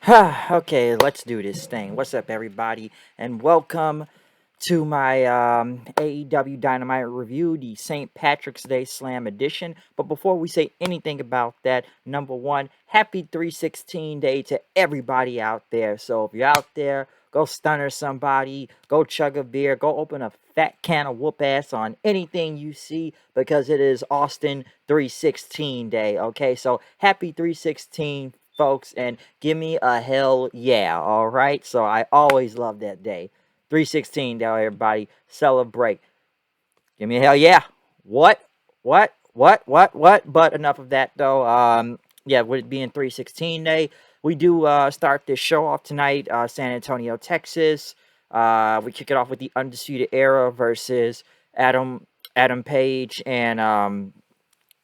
Okay, let's do this thing. What's up, everybody, and welcome to my AEW Dynamite review, the St. Patrick's Day Slam edition. But before we say anything about that, number one, happy 316 Day to everybody out there. So if you're out there, go stunner somebody, go chug a beer, go open a fat can of whoop ass on anything you see because it is Austin 316 Day. Okay, so happy 316, folks, and give me a hell yeah. All right, so I always love that day. 316 down, everybody. Celebrate. Give me a hell yeah. What? What? But enough of that, though. Yeah, with it being 316 day, we do start this show off tonight, San Antonio, Texas. We kick it off with the Undisputed Era versus Adam Adam Page and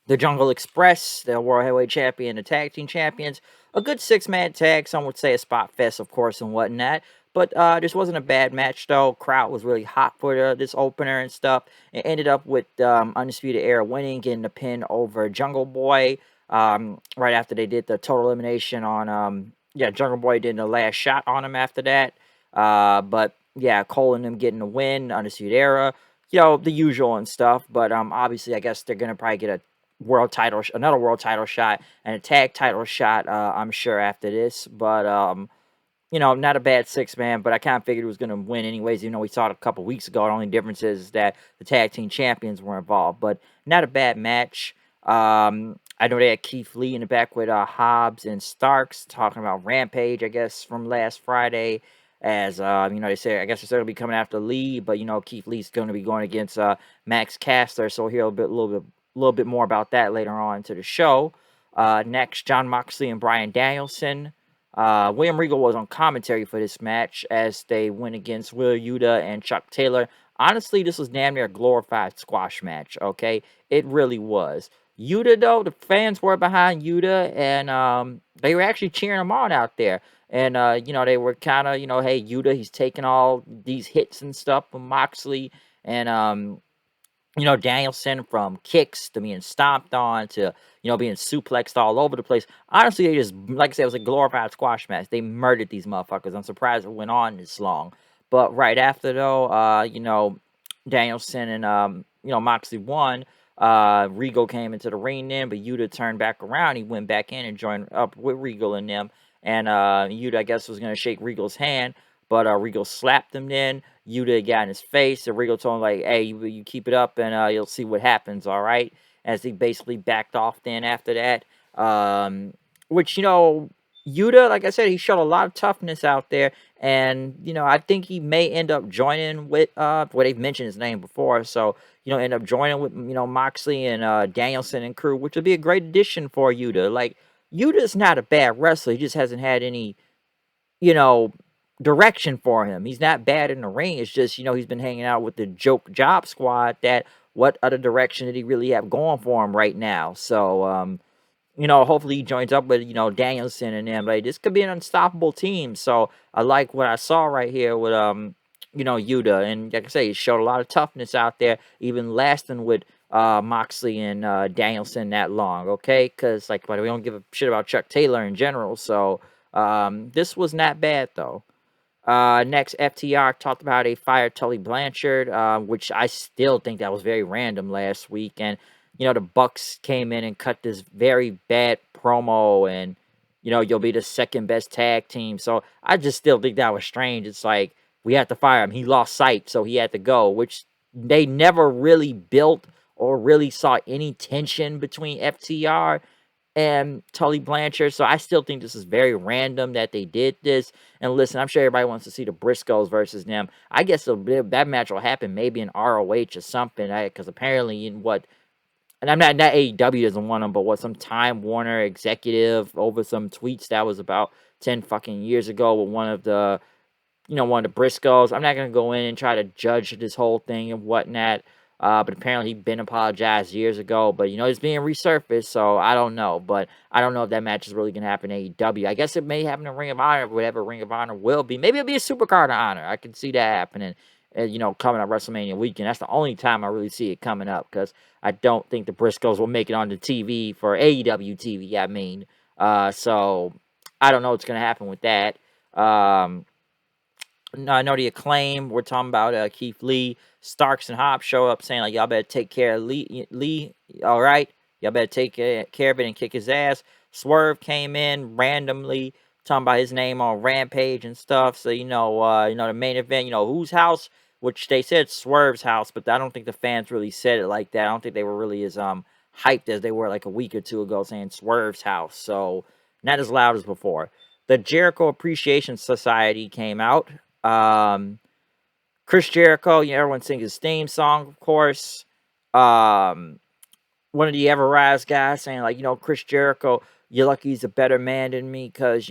the Jungle Express, the World Heavyweight Champion, the Tag Team Champions. A good six-man tag. Some would say a spot fest, of course, and whatnot. But this wasn't a bad match, though. Crowd was really hot for this opener and stuff. It ended up with Undisputed Era winning, getting the pin over Jungle Boy right after they did the total elimination on. Yeah, Jungle Boy did the last shot on him after that. But yeah, Cole and them getting the win, Undisputed Era. The usual and stuff. But obviously, I guess they're going to probably get a another world title shot and a tag title shot, I'm sure, after this. But not a bad six man, but I kind of figured it was going to win anyways, even though we saw it a couple weeks ago. The only difference is that the tag team champions were involved, but not a bad match. I know they had Keith Lee in the back with Hobbs and Starks talking about Rampage, I guess, from last Friday. As they say, I guess they're going to be coming after Lee, but Keith Lee's going to be going against Max Caster, so we'll hear a little bit more about that later on to the show. Next, John Moxley and Bryan Danielson. William Regal was on commentary for this match as they went against Will Yuta and Chuck Taylor. Honestly, this was damn near a glorified squash match, okay? It really was. Yuta, though, the fans were behind Yuta, and they were actually cheering him on out there. And, they were kind of, hey, Yuta, he's taking all these hits and stuff from Moxley. And, Danielson, from kicks to being stomped on to, being suplexed all over the place. Honestly, they just, like I said, it was a glorified squash match. They murdered these motherfuckers. I'm surprised it went on this long. But right after, though, Danielson and, Moxley won. Regal came into the ring then, but Yuta turned back around. He went back in and joined up with Regal and them. And Yuta, I guess, was going to shake Regal's hand, but Regal slapped him then. Yuta got in his face, and Regal told him, like, hey, you keep it up, and you'll see what happens, all right? As he basically backed off then after that. Which, Yuta, like I said, he showed a lot of toughness out there, and, I think he may end up joining with, they've mentioned his name before, so, end up joining with, Moxley and Danielson and crew, which would be a great addition for Yuta. Like, Yuta's not a bad wrestler, he just hasn't had any, you know, direction for him. He's not bad in the ring. It's just, he's been hanging out with the joke job squad that what other direction did he really have going for him right now? So, hopefully he joins up with, Danielson and them. Like, this could be an unstoppable team. So I like what I saw right here with, Yuta. And like I say, he showed a lot of toughness out there, even lasting with Moxley and Danielson that long, okay? Because, like, but we don't give a shit about Chuck Taylor in general. So this was not bad, though. Next, FTR talked about a fired Tully Blanchard, which I still think that was very random last week. And, the Bucks came in and cut this very bad promo, and, you'll be the second best tag team. So I just still think that was strange. It's like, we had to fire him. He lost sight, so he had to go, which they never really built or really saw any tension between FTR and Tully Blanchard. So I still think this is very random that they did this. And listen, I'm sure everybody wants to see the Briscoes versus them. I guess that match will happen maybe in ROH or something. Because apparently and I'm not AEW doesn't want them, but some Time Warner executive over some tweets that was about 10 fucking years ago with one of the Briscoes. I'm not gonna go in and try to judge this whole thing and whatnot. But apparently he'd been apologized years ago. But, it's being resurfaced, so I don't know. But I don't know if that match is really going to happen in AEW. I guess it may happen in Ring of Honor, whatever Ring of Honor will be. Maybe it'll be a Supercard of Honor. I can see that happening, coming up WrestleMania weekend. That's the only time I really see it coming up, because I don't think the Briscoes will make it on the TV for AEW TV, I mean. So I don't know what's going to happen with that. Um, no, I know the Acclaim. We're talking about Keith Lee. Starks and Hobbs show up saying, like, y'all better take care of Lee. All right? Y'all better take care of it and kick his ass. Swerve came in randomly, talking about his name on Rampage and stuff. So, the main event, whose house? Which they said Swerve's house, but I don't think the fans really said it like that. I don't think they were really as hyped as they were like a week or two ago saying Swerve's house. So, not as loud as before. The Jericho Appreciation Society came out. Um, Chris Jericho, everyone sings his theme song, of course. Um, One of the Ever Rise guys saying, like, Chris Jericho, you're lucky he's a better man than me because,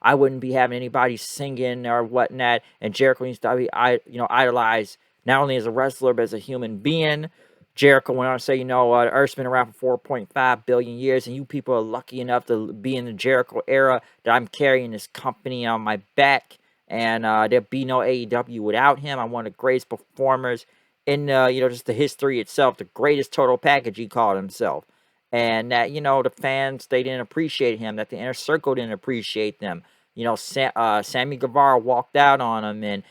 I wouldn't be having anybody singing or whatnot. And Jericho needs to be, idolized not only as a wrestler, but as a human being. Jericho went on to say, Earth's been around for 4.5 billion years, and you people are lucky enough to be in the Jericho era that I'm carrying this company on my back. And there'd be no AEW without him. I'm one of the greatest performers in just the history itself, the greatest total package he called himself. And that, the fans, they didn't appreciate him, that the inner circle didn't appreciate them. Sammy Guevara walked out on him, and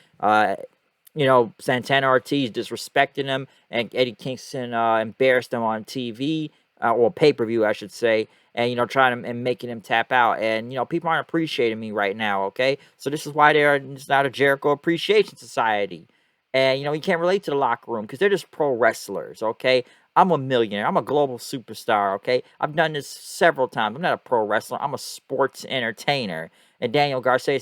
Santana Ortiz disrespected him, and Eddie Kingston embarrassed him on TV, or pay-per-view, I should say, and, trying to, and making him tap out. And, people aren't appreciating me right now, okay? So this is why it's not a Jericho Appreciation Society. And, you can't relate to the locker room because they're just pro wrestlers, okay? I'm a millionaire. I'm a global superstar, okay? I've done this several times. I'm not a pro wrestler. I'm a sports entertainer. And Daniel Garcia,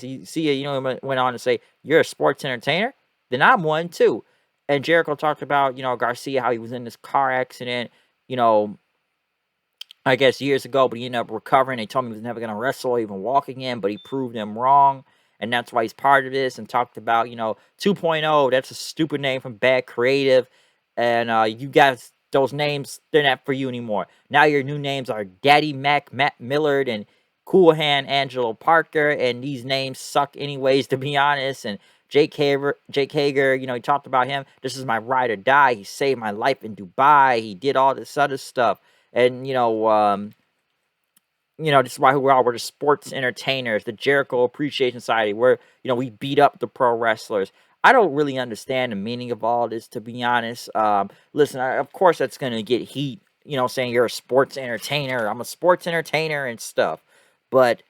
went on to say, you're a sports entertainer? Then I'm one, too. And Jericho talked about, Garcia, how he was in this car accident, you know, I guess years ago, but he ended up recovering. They told me he was never going to wrestle or even walk again, but he proved them wrong. And that's why he's part of this, and talked about, 2.0. That's a stupid name from Bad Creative. And you guys, those names, they're not for you anymore. Now your new names are Daddy Mac, Matt Millard, and Cool Hand Angelo Parker. And these names suck anyways, to be honest. And Jake Hager, he talked about him. This is my ride or die. He saved my life in Dubai. He did all this other stuff. And, this is why we are. We're the sports entertainers, the Jericho Appreciation Society. We beat up the pro wrestlers. I don't really understand the meaning of all this, to be honest. Listen, of course that's going to get heat, saying you're a sports entertainer. I'm a sports entertainer and stuff. But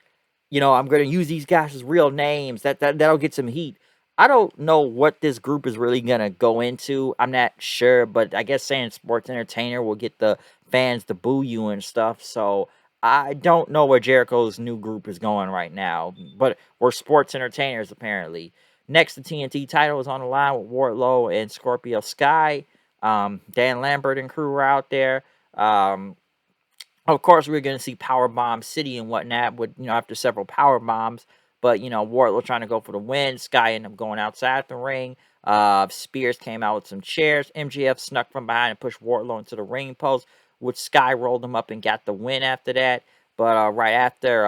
I'm going to use these guys as real names. That'll get some heat. I don't know what this group is really going to go into. I'm not sure, but I guess saying sports entertainer will get the fans to boo you and stuff. So I don't know where Jericho's new group is going right now, but we're sports entertainers apparently. Next, the TNT title is on the line with Wardlow and Scorpio Sky. Dan Lambert and crew are out there. Of course, we're going to see Powerbomb City and whatnot, with, after several power bombs. But, Wardlow trying to go for the win. Sky ended up going outside the ring. Spears came out with some chairs. MJF snuck from behind and pushed Wardlow into the ring post, which Sky rolled him up and got the win after that. But right after,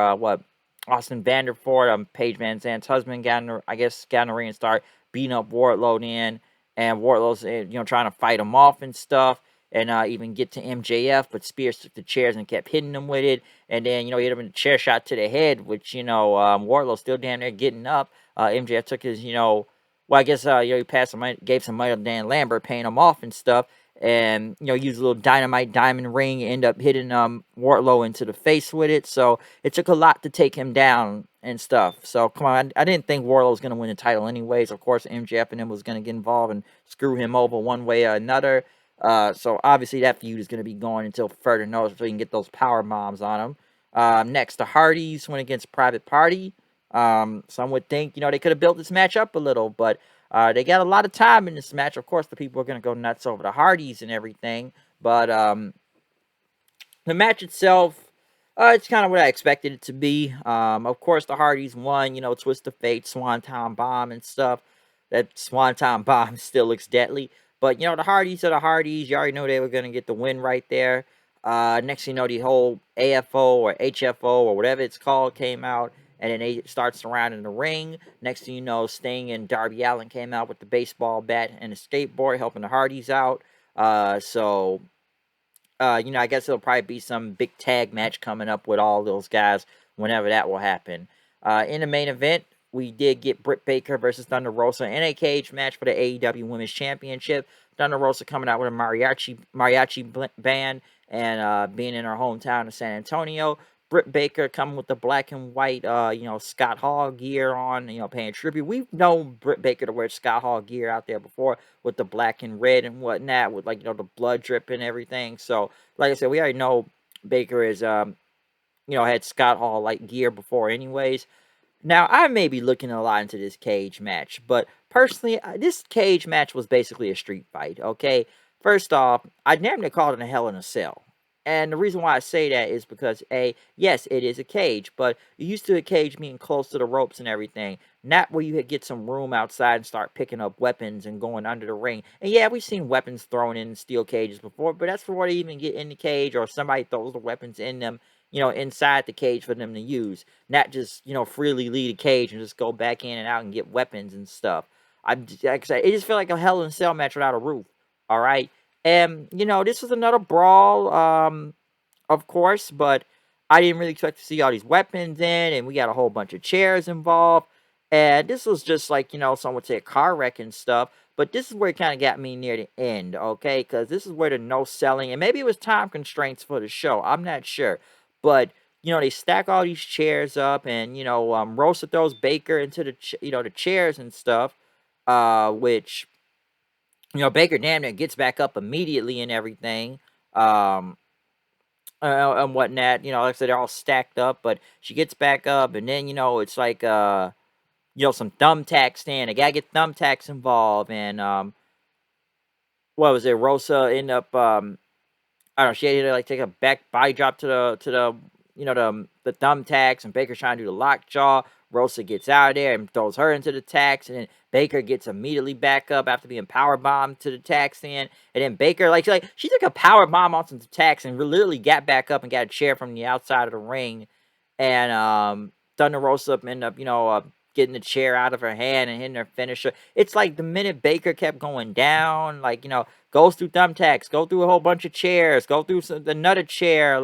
Austin Vanderford, Paige Van Zandt's husband, got in the ring and started beating up Wardlow in. And Wardlow's, trying to fight him off and stuff. And even get to MJF, but Spears took the chairs and kept hitting him with it. And then, he hit him in a chair shot to the head, which, Wardlow still damn near getting up. MJF took his, I guess, he passed some money, gave some money to Dan Lambert, paying him off and stuff. And, used a little dynamite diamond ring, end up hitting Wardlow into the face with it. So it took a lot to take him down and stuff. So, come on, I didn't think Wardlow was going to win the title anyways. Of course, MJF and him was going to get involved and screw him over one way or another. So obviously that feud is going to be going until further notice, so you can get those power bombs on them. Next, the Hardys went against Private Party. Some would think, they could have built this match up a little, but they got a lot of time in this match. Of course, the people are going to go nuts over the Hardys and everything, but the match itself, it's kind of what I expected it to be. Of course, the Hardys won, Twist of Fate, Swanton Bomb and stuff. That Swanton Bomb still looks deadly. But, the Hardys are the Hardys. You already know they were going to get the win right there. Next thing you know, the whole AFO or HFO or whatever it's called came out. And then they start surrounding the ring. Next thing you know, Sting and Darby Allin came out with the baseball bat and a skateboard helping the Hardys out. I guess it'll probably be some big tag match coming up with all those guys whenever that will happen. In the main event, we did get Britt Baker versus Thunder Rosa in a cage match for the AEW Women's Championship. Thunder Rosa coming out with a mariachi band and being in her hometown of San Antonio. Britt Baker coming with the black and white, Scott Hall gear on, paying tribute. We've known Britt Baker to wear Scott Hall gear out there before with the black and red and whatnot, with the blood drip and everything. So, like I said, we already know Baker is, had Scott Hall like gear before, anyways. Now, I may be looking a lot into this cage match, but personally, this cage match was basically a street fight, okay? First off, I'd never called it a Hell in a Cell. And the reason why I say that is because, yes, it is a cage, but you're used to a cage being close to the ropes and everything, not where you get some room outside and start picking up weapons and going under the ring. And yeah, we've seen weapons thrown in steel cages before, but that's before they even get in the cage or somebody throws the weapons in them, inside the cage for them to use, not just, freely leave a cage and just go back in and out and get weapons and stuff. Like I said, it just felt like a Hell in a Cell match without a roof. All right. And, this was another brawl, of course, but I didn't really expect to see all these weapons in, and we got a whole bunch of chairs involved. And this was just like, some would say a car wreck and stuff. But this is where it kind of got me near the end, okay? Because this is where the no selling, and maybe it was time constraints for the show. I'm not sure. But, they stack all these chairs up, and, Rosa throws Baker into the chairs and stuff, which, Baker damn near gets back up immediately and everything. And whatnot. Like I said, they're all stacked up, but she gets back up, and then, it's like, some thumbtacks stand. I gotta get thumbtacks involved, and, what was it? Rosa end up, I don't know, she had to, like, take a back body drop to the the thumbtacks, and Baker's trying to do the lockjaw. Rosa gets out of there and throws her into the tacks, and then Baker gets immediately back up after being power bombed to the tax stand. And then Baker, she took a power bomb onto the tax and literally got back up and got a chair from the outside of the ring. And Thunder Rosa ended up, getting the chair out of her hand and hitting her finisher. It's like the minute Baker kept going down, goes through thumbtacks, go through a whole bunch of chairs, go through another chair,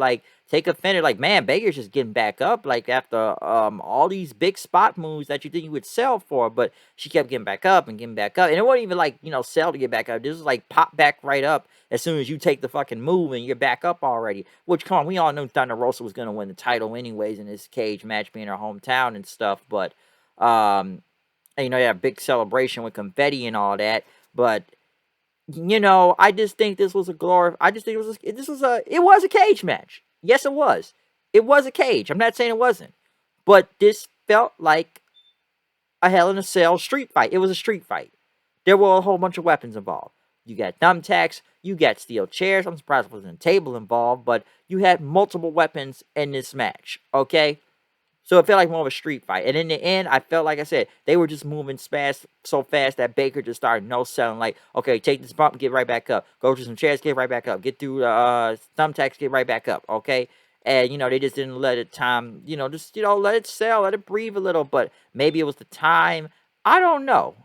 take a fender. Man, Baker's just getting back up, after all these big spot moves that you think you would sell for, but she kept getting back up and getting back up. And it wasn't even sell to get back up. This was pop back right up as soon as you take the fucking move and you're back up already. Which, come on, we all knew Thunder Rosa was going to win the title anyways in this cage match, being her hometown and stuff, but and, they had a big celebration with confetti and all that, but I just think this was I just think it was a cage match. Yes, it was. It was a cage. I'm not saying it wasn't, but this felt like a Hell in a Cell street fight. It was a street fight. There were a whole bunch of weapons involved. You got thumbtacks, you got steel chairs. I'm surprised there wasn't a table involved, but you had multiple weapons in this match, okay? So it felt like more of a street fight. And in the end, I felt like I said, they were just moving fast, so fast that Baker just started no selling. Okay, take this bump, get right back up. Go through some chairs, get right back up. Get through the thumbtacks, get right back up, okay? And, they just didn't let it time, let it sell, let it breathe a little. But maybe it was the time. I don't know.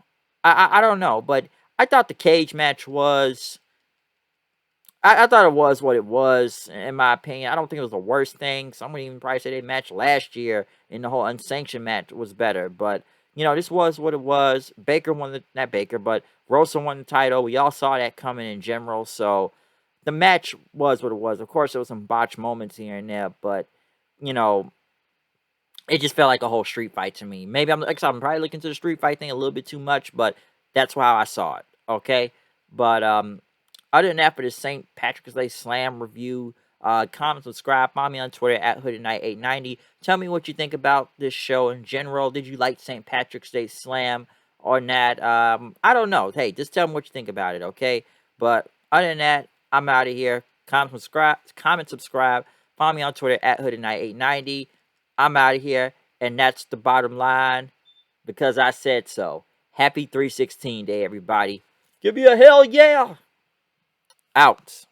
I don't know. But I thought the cage match was... I thought it was what it was, in my opinion. I don't think it was the worst thing. Some would even probably say their match last year in the whole unsanctioned match was better. But, this was what it was. Baker won not Baker, but Rosa won the title. We all saw that coming in general. So, the match was what it was. Of course, there was some botched moments here and there, but, it just felt like a whole street fight to me. Maybe I'm probably looking to the street fight thing a little bit too much, but that's how I saw it. Okay? But, other than that, for the St. Patrick's Day Slam review, comment, subscribe, follow me on Twitter at HoodedKnight890. Tell me what you think about this show in general. Did you like St. Patrick's Day Slam or not? I don't know. Hey, just tell me what you think about it, okay? But other than that, I'm out of here. Comment, subscribe. Follow me on Twitter at HoodedKnight890. I'm out of here, and that's the bottom line because I said so. Happy 316 Day, everybody. Give me a hell yeah! Out.